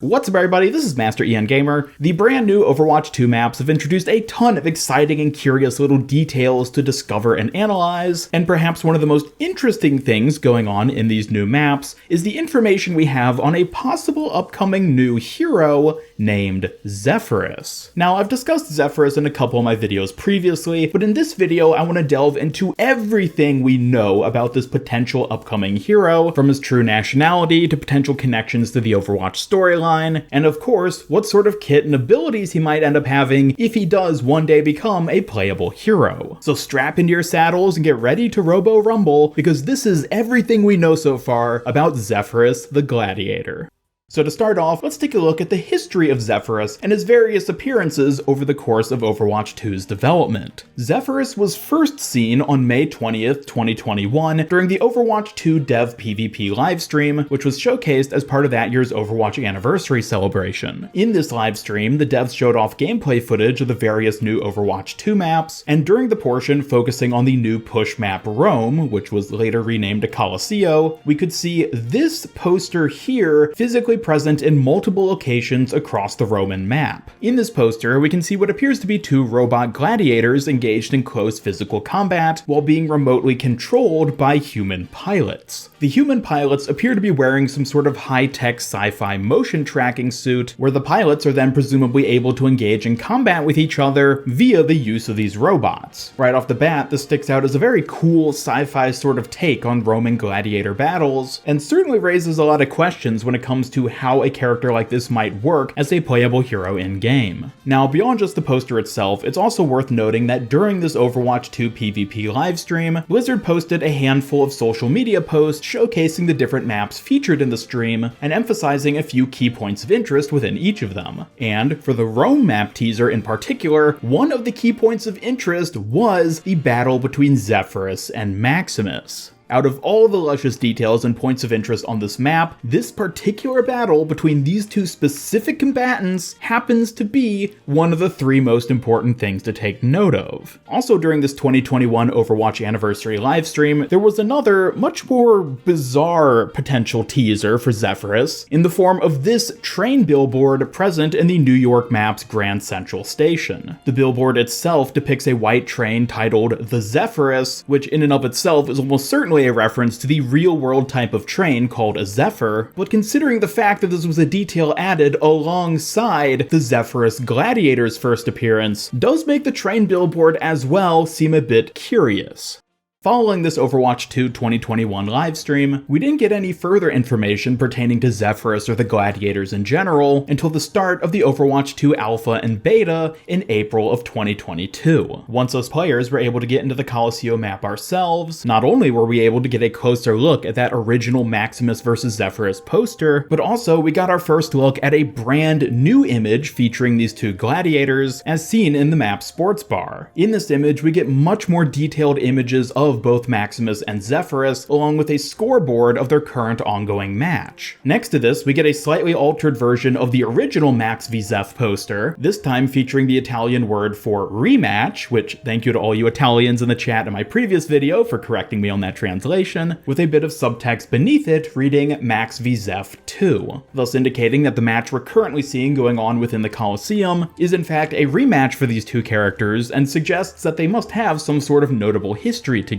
What's up everybody, this is Master Ian Gamer. The brand new Overwatch 2 maps have introduced a ton of exciting and curious little details to discover and analyze, and perhaps one of the most interesting things going on in these new maps is the information we have on a possible upcoming new hero named Zephyrus. Now, I've discussed Zephyrus in a couple of my videos previously, but in this video I want to delve into everything we know about this potential upcoming hero, from his true nationality to potential connections to the Overwatch storyline, and of course, what sort of kit and abilities he might end up having if he does one day become a playable hero. So strap into your saddles and get ready to robo-rumble, because this is everything we know so far about Zephyrus the Gladiator. So to start off, let's take a look at the history of Zephyrus and his various appearances over the course of Overwatch 2's development. Zephyrus was first seen on May 20th, 2021 during the Overwatch 2 Dev PvP livestream, which was showcased as part of that year's Overwatch anniversary celebration. In this livestream, the devs showed off gameplay footage of the various new Overwatch 2 maps, and during the portion focusing on the new push map Rome, which was later renamed to Colosseo, we could see this poster here physically present in multiple locations across the Roman map. In this poster, we can see what appears to be two robot gladiators engaged in close physical combat while being remotely controlled by human pilots. The human pilots appear to be wearing some sort of high-tech sci-fi motion tracking suit, where the pilots are then presumably able to engage in combat with each other via the use of these robots. Right off the bat, this sticks out as a very cool sci-fi sort of take on Roman gladiator battles, and certainly raises a lot of questions when it comes to how a character like this might work as a playable hero in-game. Now, beyond just the poster itself, it's also worth noting that during this Overwatch 2 PvP livestream, Blizzard posted a handful of social media posts showcasing the different maps featured in the stream and emphasizing a few key points of interest within each of them. And for the Rome map teaser in particular, one of the key points of interest was the battle between Zephyrus and Maximus. Out of all the luscious details and points of interest on this map, this particular battle between these two specific combatants happens to be one of the three most important things to take note of. Also during this 2021 Overwatch anniversary livestream, there was another, much more bizarre potential teaser for Zephyrus in the form of this train billboard present in the New York map's Grand Central Station. The billboard itself depicts a white train titled the Zephyrus, which in and of itself is almost certainly a reference to the real-world type of train called a Zephyr, but considering the fact that this was a detail added alongside the Zephyrus Gladiator's first appearance, does make the train billboard as well seem a bit curious. Following this Overwatch 2 2021 livestream, we didn't get any further information pertaining to Zephyrus or the Gladiators in general until the start of the Overwatch 2 Alpha and Beta in April of 2022. Once us players were able to get into the Colosseo map ourselves, not only were we able to get a closer look at that original Maximus vs Zephyrus poster, but also we got our first look at a brand new image featuring these two gladiators as seen in the map sports bar. In this image, we get much more detailed images of both Maximus and Zephyrus, along with a scoreboard of their current ongoing match. Next to this, we get a slightly altered version of the original Max v Zeph poster, this time featuring the Italian word for rematch, which thank you to all you Italians in the chat in my previous video for correcting me on that translation, with a bit of subtext beneath it reading Max v Zeph 2, thus indicating that the match we're currently seeing going on within the Colosseum is in fact a rematch for these two characters and suggests that they must have some sort of notable history together.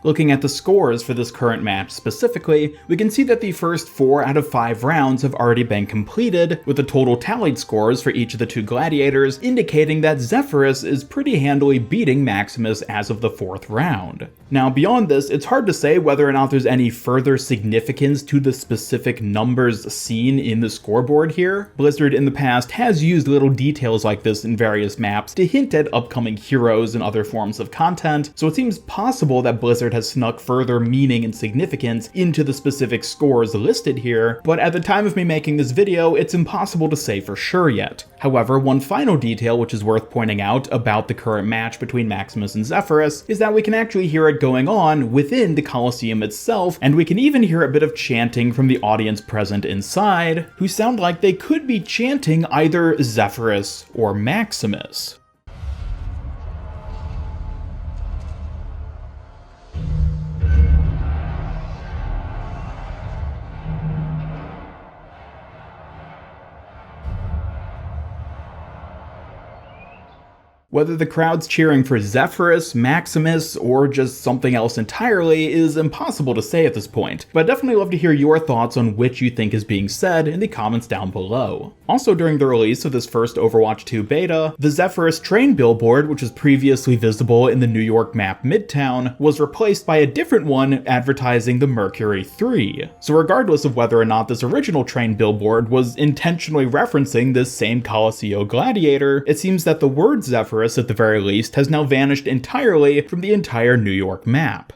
Looking at the scores for this current match specifically, we can see that the first 4 out of 5 rounds have already been completed, with the total tallied scores for each of the two gladiators indicating that Zephyrus is pretty handily beating Maximus as of the 4th round. Now beyond this, it's hard to say whether or not there's any further significance to the specific numbers seen in the scoreboard here. Blizzard in the past has used little details like this in various maps to hint at upcoming heroes and other forms of content, so it seems possible that Blizzard has snuck further meaning and significance into the specific scores listed here, but at the time of me making this video, it's impossible to say for sure yet. However, one final detail which is worth pointing out about the current match between Maximus and Zephyrus is that we can actually hear it going on within the Colosseum itself, and we can even hear a bit of chanting from the audience present inside, who sound like they could be chanting either Zephyrus or Maximus. Whether the crowd's cheering for Zephyrus, Maximus, or just something else entirely is impossible to say at this point, but I'd definitely love to hear your thoughts on which you think is being said in the comments down below. Also, during the release of this first Overwatch 2 beta, the Zephyrus train billboard, which was previously visible in the New York map Midtown, was replaced by a different one advertising the Mercury 3. So regardless of whether or not this original train billboard was intentionally referencing this same Colosseo gladiator, it seems that the word Zephyrus at the very least has now vanished entirely from the entire New York map.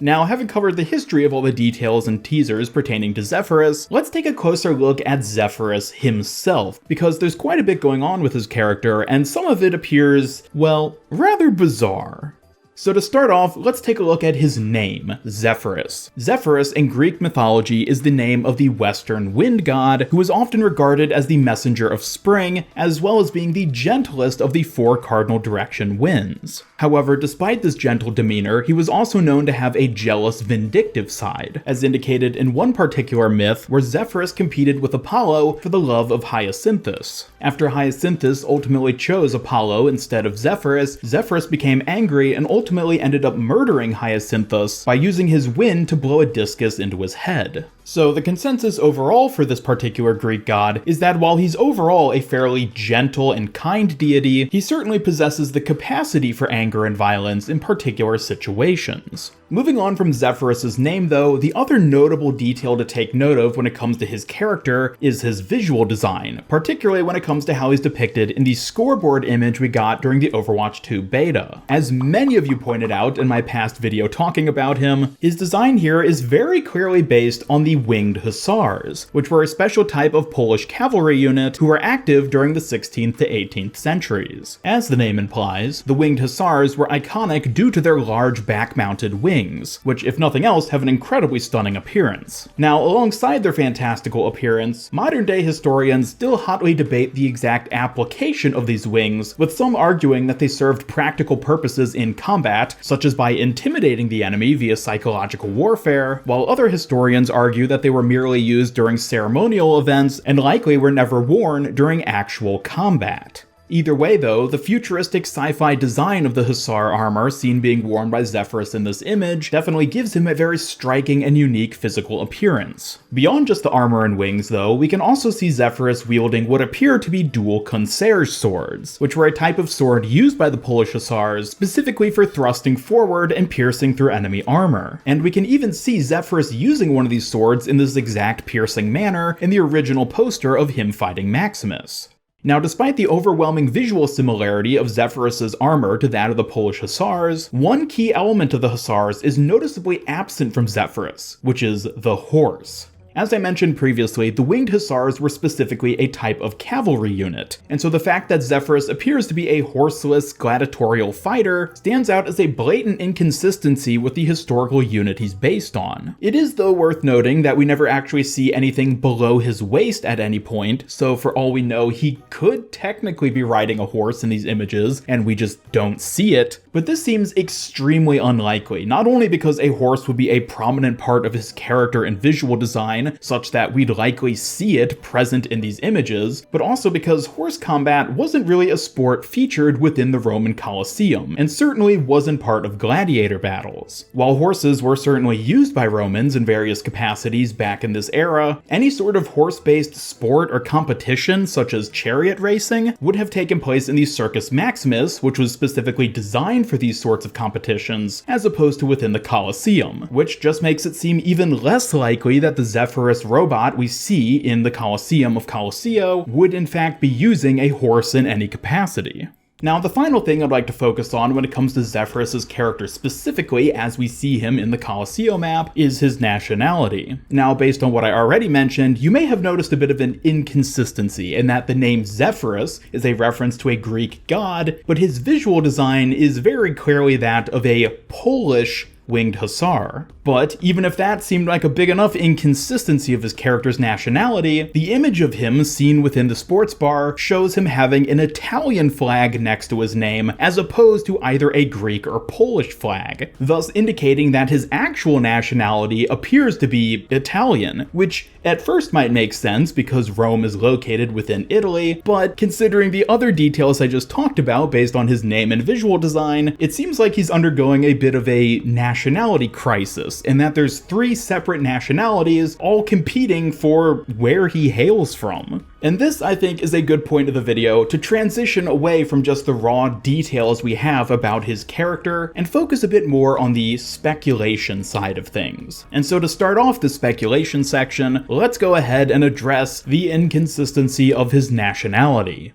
Now, having covered the history of all the details and teasers pertaining to Zephyrus, let's take a closer look at Zephyrus himself, because there's quite a bit going on with his character, and some of it appears, well, rather bizarre. So to start off, let's take a look at his name, Zephyrus. Zephyrus in Greek mythology is the name of the western wind god, who is often regarded as the messenger of spring, as well as being the gentlest of the 4 cardinal direction winds. However, despite this gentle demeanor, he was also known to have a jealous, vindictive side, as indicated in one particular myth where Zephyrus competed with Apollo for the love of Hyacinthus. After Hyacinthus ultimately chose Apollo instead of Zephyrus, Zephyrus became angry and ultimately ended up murdering Hyacinthus by using his wind to blow a discus into his head. So the consensus overall for this particular Greek god is that while he's overall a fairly gentle and kind deity, he certainly possesses the capacity for anger and violence in particular situations. Moving on from Zephyrus's name though, the other notable detail to take note of when it comes to his character is his visual design, particularly when it comes to how he's depicted in the scoreboard image we got during the Overwatch 2 beta. As many of you pointed out in my past video talking about him, his design here is very clearly based on the Winged Hussars, which were a special type of Polish cavalry unit who were active during the 16th to 18th centuries. As the name implies, the Winged Hussars were iconic due to their large back-mounted wings, which if nothing else have an incredibly stunning appearance. Now, alongside their fantastical appearance, modern-day historians still hotly debate the exact application of these wings, with some arguing that they served practical purposes in combat, such as by intimidating the enemy via psychological warfare, while other historians argue that they were merely used during ceremonial events and likely were never worn during actual combat. Either way though, the futuristic sci-fi design of the Hussar armor seen being worn by Zephyrus in this image definitely gives him a very striking and unique physical appearance. Beyond just the armor and wings though, we can also see Zephyrus wielding what appear to be dual concierge swords, which were a type of sword used by the Polish Hussars specifically for thrusting forward and piercing through enemy armor. And we can even see Zephyrus using one of these swords in this exact piercing manner in the original poster of him fighting Maximus. Now, despite the overwhelming visual similarity of Zephyrus's armor to that of the Polish Hussars, one key element of the Hussars is noticeably absent from Zephyrus, which is the horse. As I mentioned previously, the Winged Hussars were specifically a type of cavalry unit, and so the fact that Zephyrus appears to be a horseless, gladiatorial fighter stands out as a blatant inconsistency with the historical unit he's based on. It is though worth noting that we never actually see anything below his waist at any point, so for all we know, he could technically be riding a horse in these images, and we just don't see it. But this seems extremely unlikely, not only because a horse would be a prominent part of his character and visual design, such that we'd likely see it present in these images, but also because horse combat wasn't really a sport featured within the Roman Colosseum, and certainly wasn't part of gladiator battles. While horses were certainly used by Romans in various capacities back in this era, any sort of horse-based sport or competition, such as chariot racing, would have taken place in the Circus Maximus, which was specifically designed for these sorts of competitions, as opposed to within the Colosseum, which just makes it seem even less likely that the Zephyrus robot we see in the Coliseum of Colosseo would in fact be using a horse in any capacity. Now, the final thing I'd like to focus on when it comes to Zephyrus's character specifically as we see him in the Colosseo map is his nationality. Now, based on what I already mentioned, you may have noticed a bit of an inconsistency in that the name Zephyrus is a reference to a Greek god, but his visual design is very clearly that of a Polish winged hussar. But even if that seemed like a big enough inconsistency of his character's nationality, the image of him seen within the sports bar shows him having an Italian flag next to his name, as opposed to either a Greek or Polish flag, thus indicating that his actual nationality appears to be Italian, which at first might make sense because Rome is located within Italy, but considering the other details I just talked about based on his name and visual design, it seems like he's undergoing a bit of a nationality crisis, in that there's 3 separate nationalities all competing for where he hails from. And this, I think, is a good point of the video to transition away from just the raw details we have about his character and focus a bit more on the speculation side of things. And so to start off the speculation section, let's go ahead and address the inconsistency of his nationality.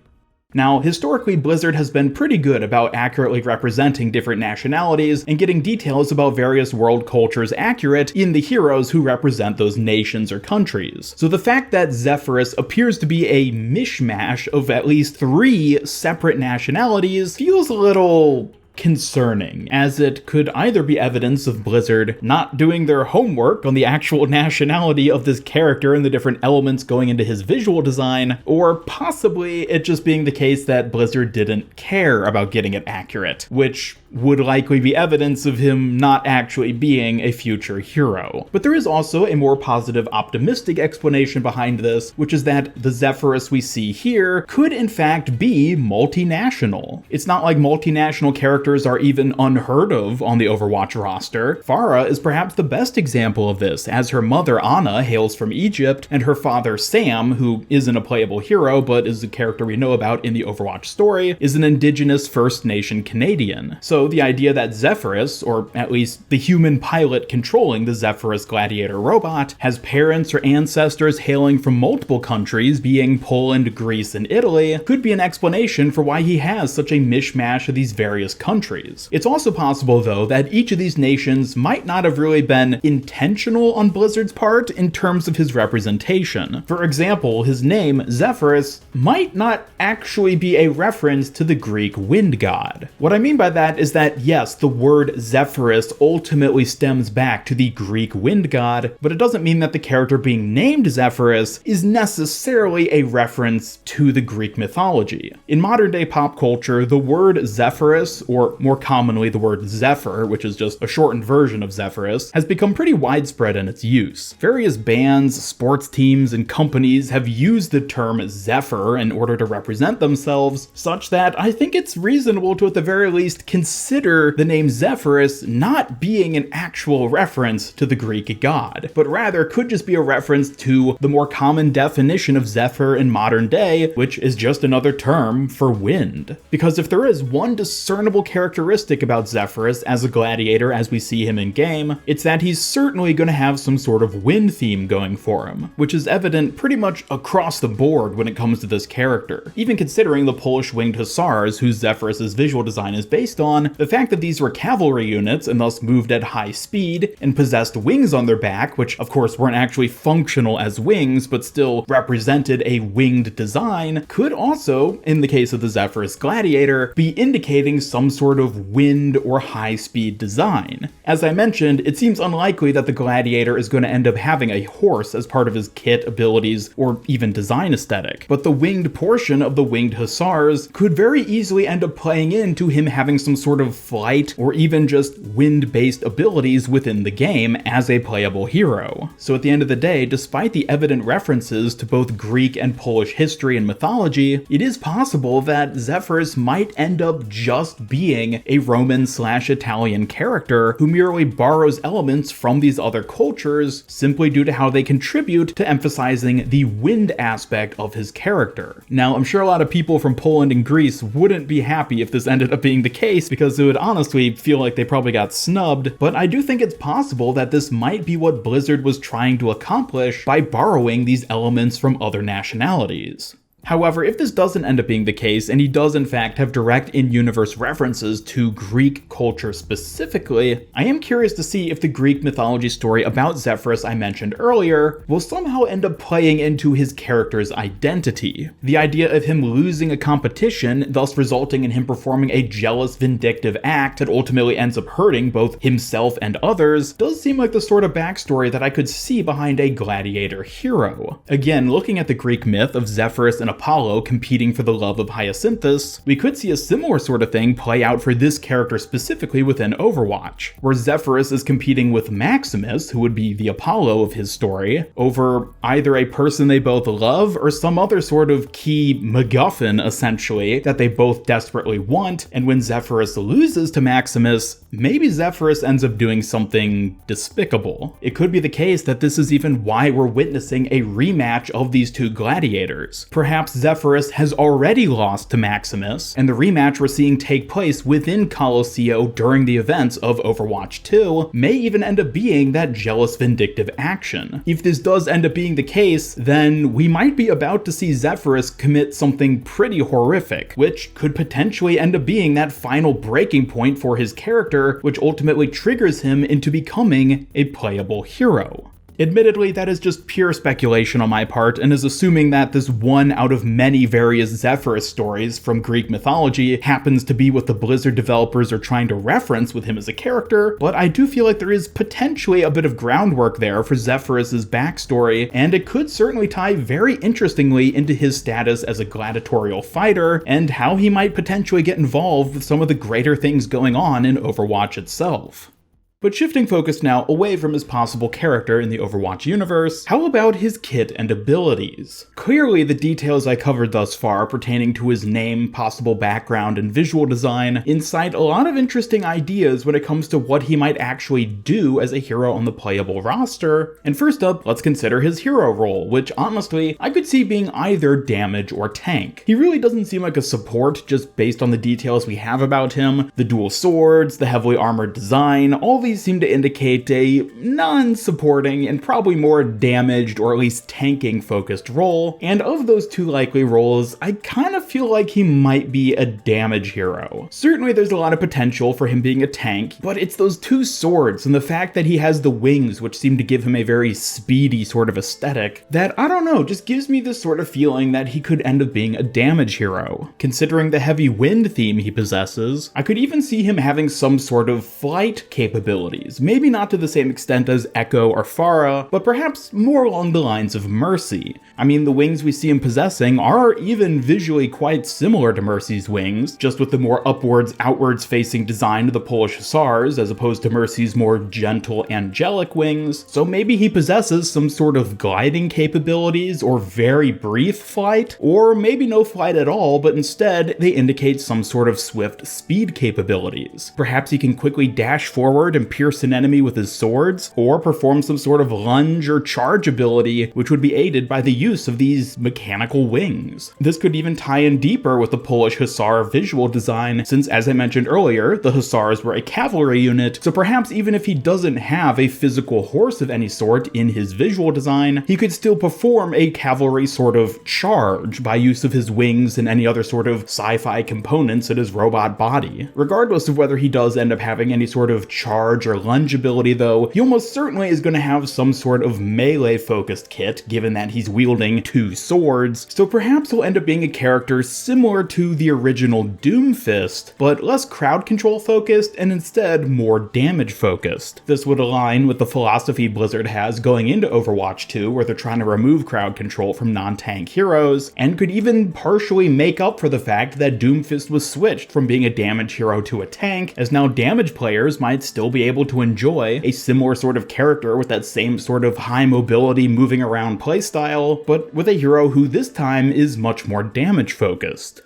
Now, historically, Blizzard has been pretty good about accurately representing different nationalities and getting details about various world cultures accurate in the heroes who represent those nations or countries. So the fact that Zephyrus appears to be a mishmash of at least 3 separate nationalities feels a little concerning, as it could either be evidence of Blizzard not doing their homework on the actual nationality of this character and the different elements going into his visual design, or possibly it just being the case that Blizzard didn't care about getting it accurate, which would likely be evidence of him not actually being a future hero. But there is also a more positive, optimistic explanation behind this, which is that the Zephyrus we see here could in fact be multinational. It's not like multinational characters are even unheard of on the Overwatch roster. Pharah is perhaps the best example of this, as her mother Anna hails from Egypt, and her father Sam, who isn't a playable hero but is a character we know about in the Overwatch story, is an indigenous First Nation Canadian. So the idea that Zephyrus, or at least the human pilot controlling the Zephyrus Gladiator robot, has parents or ancestors hailing from multiple countries, being Poland, Greece, and Italy, could be an explanation for why he has such a mishmash of these various countries. It's also possible, though, that each of these nations might not have really been intentional on Blizzard's part in terms of his representation. For example, his name, Zephyrus, might not actually be a reference to the Greek wind god. What I mean by that is that, yes, the word Zephyrus ultimately stems back to the Greek wind god, but it doesn't mean that the character being named Zephyrus is necessarily a reference to the Greek mythology. In modern day pop culture, the word Zephyrus, or more commonly the word Zephyr, which is just a shortened version of Zephyrus, has become pretty widespread in its use. Various bands, sports teams, and companies have used the term Zephyr in order to represent themselves, such that I think it's reasonable to at the very least consider the name Zephyrus not being an actual reference to the Greek god, but rather could just be a reference to the more common definition of Zephyr in modern day, which is just another term for wind. Because if there is one discernible characteristic about Zephyrus as a gladiator as we see him in game, it's that he's certainly going to have some sort of wind theme going for him, which is evident pretty much across the board when it comes to this character. Even considering the Polish winged hussars, whose Zephyrus's visual design is based on, the fact that these were cavalry units and thus moved at high speed and possessed wings on their back, which of course weren't actually functional as wings but still represented a winged design, could also, in the case of the Zephyrus Gladiator, be indicating some sort of wind or high-speed design. As I mentioned, it seems unlikely that the Gladiator is going to end up having a horse as part of his kit, abilities, or even design aesthetic, but the winged portion of the winged hussars could very easily end up playing into him having some sort of flight or even just wind-based abilities within the game as a playable hero. So at the end of the day, despite the evident references to both Greek and Polish history and mythology, it is possible that Zephyrus might end up just being a Roman/Italian character who merely borrows elements from these other cultures simply due to how they contribute to emphasizing the wind aspect of his character. Now, I'm sure a lot of people from Poland and Greece wouldn't be happy if this ended up being the case, because it would honestly feel like they probably got snubbed, but I do think it's possible that this might be what Blizzard was trying to accomplish by borrowing these elements from other nationalities. However, if this doesn't end up being the case, and he does in fact have direct in-universe references to Greek culture specifically, I am curious to see if the Greek mythology story about Zephyrus I mentioned earlier will somehow end up playing into his character's identity. The idea of him losing a competition, thus resulting in him performing a jealous, vindictive act that ultimately ends up hurting both himself and others, does seem like the sort of backstory that I could see behind a gladiator hero. Again, looking at the Greek myth of Zephyrus and Apollo competing for the love of Hyacinthus, we could see a similar sort of thing play out for this character specifically within Overwatch, where Zephyrus is competing with Maximus, who would be the Apollo of his story, over either a person they both love or some other sort of key MacGuffin, essentially, that they both desperately want, and when Zephyrus loses to Maximus, maybe Zephyrus ends up doing something despicable. It could be the case that this is even why we're witnessing a rematch of these two gladiators. Perhaps Zephyrus has already lost to Maximus, and the rematch we're seeing take place within Colosseo during the events of Overwatch 2 may even end up being that jealous, vindictive action. If this does end up being the case, then we might be about to see Zephyrus commit something pretty horrific, which could potentially end up being that final breaking point for his character, which ultimately triggers him into becoming a playable hero. Admittedly, that is just pure speculation on my part, and is assuming that this one out of many various Zephyrus stories from Greek mythology happens to be what the Blizzard developers are trying to reference with him as a character, but I do feel like there is potentially a bit of groundwork there for Zephyrus's backstory, and it could certainly tie very interestingly into his status as a gladiatorial fighter, and how he might potentially get involved with some of the greater things going on in Overwatch itself. But shifting focus now away from his possible character in the Overwatch universe, how about his kit and abilities? Clearly, the details I covered thus far pertaining to his name, possible background, and visual design incite a lot of interesting ideas when it comes to what he might actually do as a hero on the playable roster. And first up, let's consider his hero role, which honestly, I could see being either damage or tank. He really doesn't seem like a support just based on the details we have about him. The dual swords, the heavily armored design, all these seem to indicate a non-supporting and probably more damaged or at least tanking focused role, and of those two likely roles, I kind of feel like he might be a damage hero. Certainly there's a lot of potential for him being a tank, but it's those two swords and the fact that he has the wings which seem to give him a very speedy sort of aesthetic that, I don't know, just gives me this sort of feeling that he could end up being a damage hero. Considering the heavy wind theme he possesses, I could even see him having some sort of flight capability. Maybe not to the same extent as Echo or Pharah, but perhaps more along the lines of Mercy. I mean, the wings we see him possessing are even visually quite similar to Mercy's wings, just with the more outwards facing design of the Polish Hussars, as opposed to Mercy's more gentle, angelic wings. So maybe he possesses some sort of gliding capabilities, or very brief flight, or maybe no flight at all, but instead they indicate some sort of swift speed capabilities. Perhaps he can quickly dash forward and pierce an enemy with his swords, or perform some sort of lunge or charge ability, which would be aided by the use of these mechanical wings. This could even tie in deeper with the Polish Hussar visual design, since as I mentioned earlier, the Hussars were a cavalry unit, so perhaps even if he doesn't have a physical horse of any sort in his visual design, he could still perform a cavalry sort of charge by use of his wings and any other sort of sci-fi components in his robot body. Regardless of whether he does end up having any sort of charge or lunge ability though, he almost certainly is going to have some sort of melee focused kit, given that he's wielding two swords, so perhaps he'll end up being a character similar to the original Doomfist, but less crowd control focused and instead more damage focused. This would align with the philosophy Blizzard has going into Overwatch 2, where they're trying to remove crowd control from non-tank heroes, and could even partially make up for the fact that Doomfist was switched from being a damage hero to a tank, as now damage players might still be able to enjoy a similar sort of character with that same sort of high mobility moving around playstyle, but with a hero who this time is much more damage focused.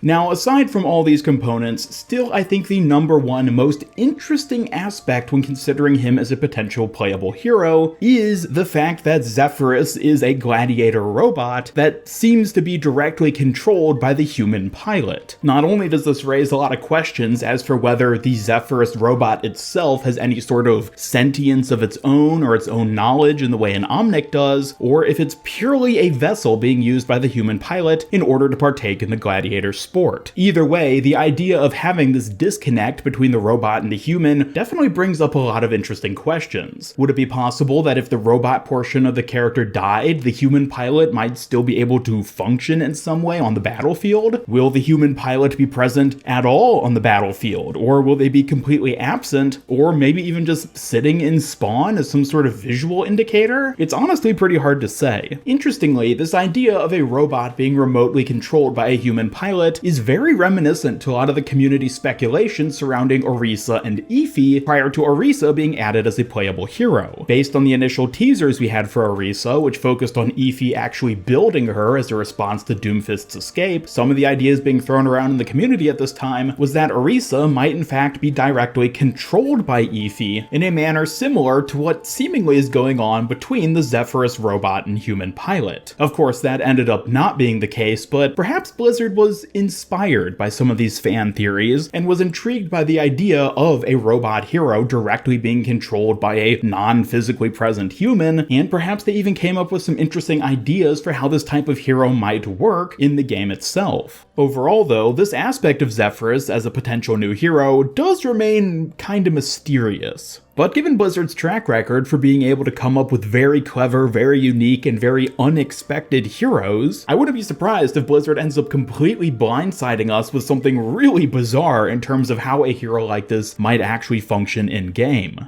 Now, aside from all these components, still I think the number one most interesting aspect when considering him as a potential playable hero is the fact that Zephyrus is a gladiator robot that seems to be directly controlled by the human pilot. Not only does this raise a lot of questions as for whether the Zephyrus robot itself has any sort of sentience of its own or its own knowledge in the way an Omnic does, or if it's purely a vessel being used by the human pilot in order to partake in the gladiator sport. Either way, the idea of having this disconnect between the robot and the human definitely brings up a lot of interesting questions. Would it be possible that if the robot portion of the character died, the human pilot might still be able to function in some way on the battlefield? Will the human pilot be present at all on the battlefield, or will they be completely absent, or maybe even just sitting in spawn as some sort of visual indicator? It's honestly pretty hard to say. Interestingly, this idea of a robot being remotely controlled by a human pilot is very reminiscent to a lot of the community speculation surrounding Orisa and Ify prior to Orisa being added as a playable hero. Based on the initial teasers we had for Orisa, which focused on Ify actually building her as a response to Doomfist's escape, some of the ideas being thrown around in the community at this time was that Orisa might in fact be directly controlled by Ify in a manner similar to what seemingly is going on between the Zephyrus robot and human pilot. Of course, that ended up not being the case, but perhaps Blizzard was inspired by some of these fan theories and was intrigued by the idea of a robot hero directly being controlled by a non-physically present human, and perhaps they even came up with some interesting ideas for how this type of hero might work in the game itself. Overall though, this aspect of Zephyrus as a potential new hero does remain kinda mysterious. But given Blizzard's track record for being able to come up with very clever, very unique, and very unexpected heroes, I wouldn't be surprised if Blizzard ends up completely blindsiding us with something really bizarre in terms of how a hero like this might actually function in-game.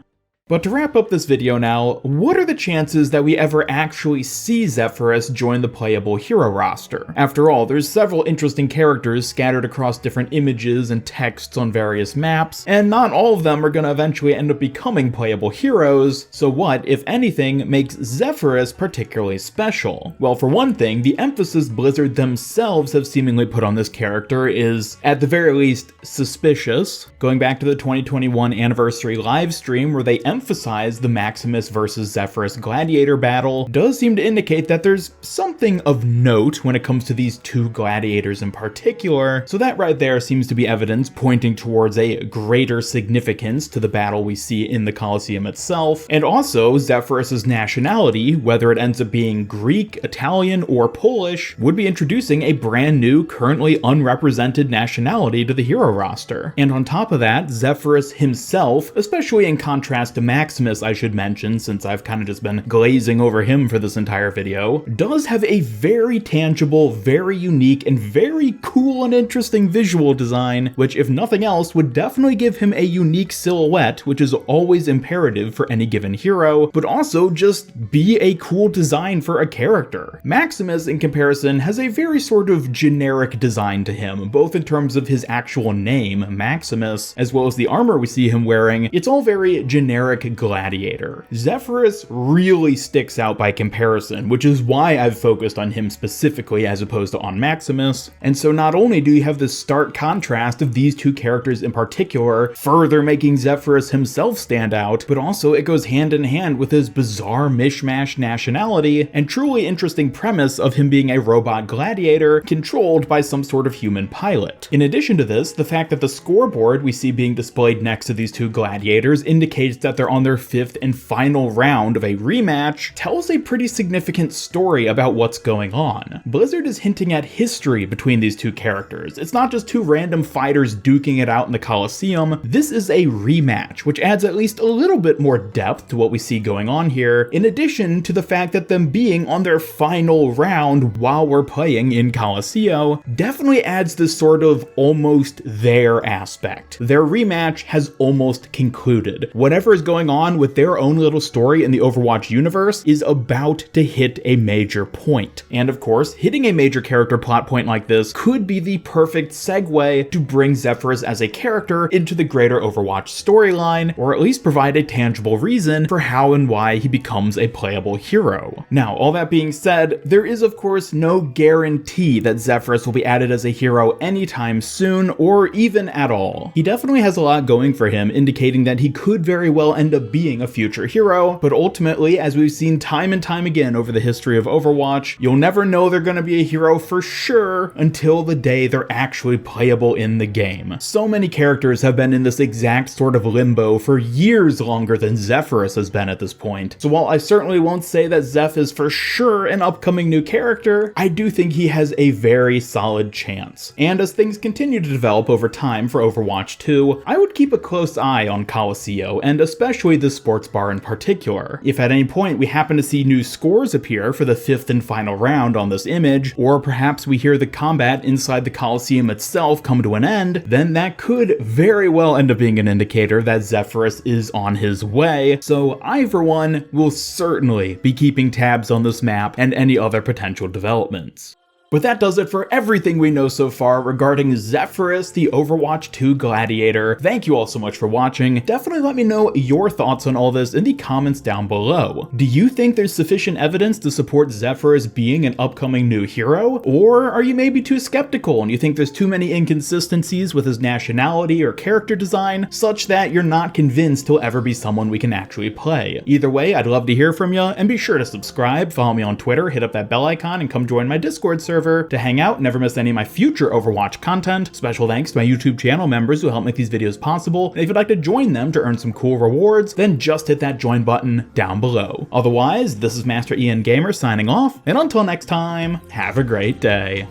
But to wrap up this video now, what are the chances that we ever actually see Zephyrus join the playable hero roster? After all, there's several interesting characters scattered across different images and texts on various maps, and not all of them are gonna eventually end up becoming playable heroes, so what, if anything, makes Zephyrus particularly special? Well, for one thing, the emphasis Blizzard themselves have seemingly put on this character is, at the very least, suspicious. Going back to the 2021 anniversary livestream where they emphasize the Maximus versus Zephyrus Gladiator battle, does seem to indicate that there's something of note when it comes to these two gladiators in particular, so that right there seems to be evidence pointing towards a greater significance to the battle we see in the Coliseum itself, and also Zephyrus's nationality, whether it ends up being Greek, Italian, or Polish, would be introducing a brand new, currently unrepresented nationality to the hero roster. And on top of that, Zephyrus himself, especially in contrast to Maximus, I should mention, since I've kind of just been glazing over him for this entire video, does have a very tangible, very unique, and very cool and interesting visual design, which if nothing else would definitely give him a unique silhouette, which is always imperative for any given hero, but also just be a cool design for a character. Maximus, in comparison, has a very sort of generic design to him, both in terms of his actual name, Maximus, as well as the armor we see him wearing. It's all very generic gladiator. Zephyrus really sticks out by comparison, which is why I've focused on him specifically as opposed to on Maximus. And so not only do you have this stark contrast of these two characters in particular, further making Zephyrus himself stand out, but also it goes hand in hand with his bizarre mishmash nationality and truly interesting premise of him being a robot gladiator controlled by some sort of human pilot. In addition to this, the fact that the scoreboard we see being displayed next to these two gladiators indicates that they're on their 5th and final round of a rematch tells a pretty significant story about what's going on. Blizzard is hinting at history between these two characters. It's not just two random fighters duking it out in the Coliseum. This is a rematch, which adds at least a little bit more depth to what we see going on here, in addition to the fact that them being on their final round while we're playing in Colosseo definitely adds this sort of almost there aspect. Their rematch has almost concluded. Whatever is going going on with their own little story in the Overwatch universe is about to hit a major point. And of course, hitting a major character plot point like this could be the perfect segue to bring Zephyrus as a character into the greater Overwatch storyline, or at least provide a tangible reason for how and why he becomes a playable hero. Now, all that being said, there is of course no guarantee that Zephyrus will be added as a hero anytime soon, or even at all. He definitely has a lot going for him, indicating that he could very well end up being a future hero, but ultimately, as we've seen time and time again over the history of Overwatch, you'll never know they're gonna be a hero for sure until the day they're actually playable in the game. So many characters have been in this exact sort of limbo for years longer than Zephyrus has been at this point. So while I certainly won't say that Zeph is for sure an upcoming new character, I do think he has a very solid chance. And as things continue to develop over time for Overwatch 2, I would keep a close eye on Colosseo, and especially the sports bar in particular. If at any point we happen to see new scores appear for the 5th and final round on this image, or perhaps we hear the combat inside the Coliseum itself come to an end, then that could very well end up being an indicator that Zephyrus is on his way. So I, for one, will certainly be keeping tabs on this map and any other potential developments. But that does it for everything we know so far regarding Zephyrus, the Overwatch 2 Gladiator. Thank you all so much for watching. Definitely let me know your thoughts on all this in the comments down below. Do you think there's sufficient evidence to support Zephyrus being an upcoming new hero? Or are you maybe too skeptical and you think there's too many inconsistencies with his nationality or character design, such that you're not convinced he'll ever be someone we can actually play? Either way, I'd love to hear from you, and be sure to subscribe, follow me on Twitter, hit up that bell icon, and come join my Discord server to hang out and never miss any of my future Overwatch content. Special thanks to my YouTube channel members who help make these videos possible, and if you'd like to join them to earn some cool rewards, then just hit that join button down below. Otherwise, this is Master Ian Gamer signing off, and until next time, have a great day.